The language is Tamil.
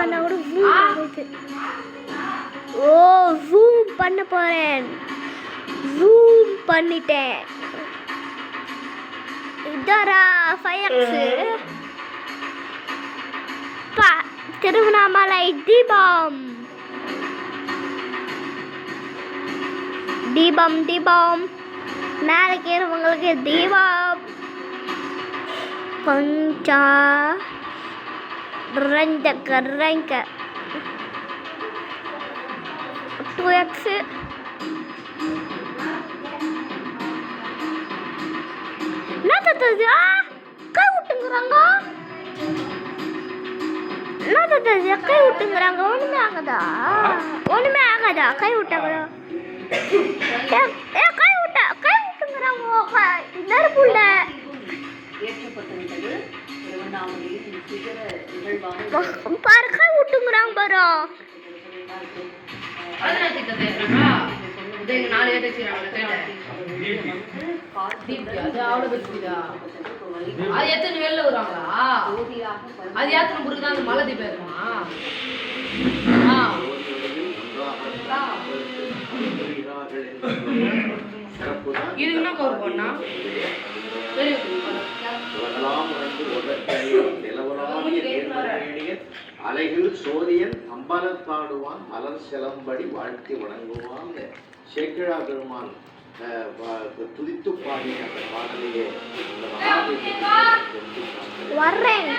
பண்ணா கூட ஓ ஜூம் பண்ண போறேன். ஜூம் பண்ணிட்டேன். இதரா 5x திருவண்ணாமலை தீபம் தீபம் தீபம் நாளைக்கு இருக்கிறவங்களுக்கு தீபம் கொஞ்சம் ரங்க 2x என்ன தத்தது கை விட்டுங்கிறாங்க. என்ன தத்தது கை விட்டுங்கிறாங்க. ஒண்ணுமே ஆகாதா கை விட்டாங்களா கை விட்டுங்கிறாங்க. நெருப்புள்ள பாரு கை விட்டுங்கிறாங்க பாரு. அது எத்தனை வெளில வருவாங்களா? அது ஏத்தனை முருக்கு தான் அந்த மலை தீபம் இருக்குமா? இது என்ன கவர் பண்ணா அலைகள் சோதியன் அம்பலத்தாடுவான் மலர் சிலம்படி வாழ்த்தி வணங்குவான். சேக்கிழா பெருமான் துதித்து பாடிய அந்த பாடலையே வர்றேன்.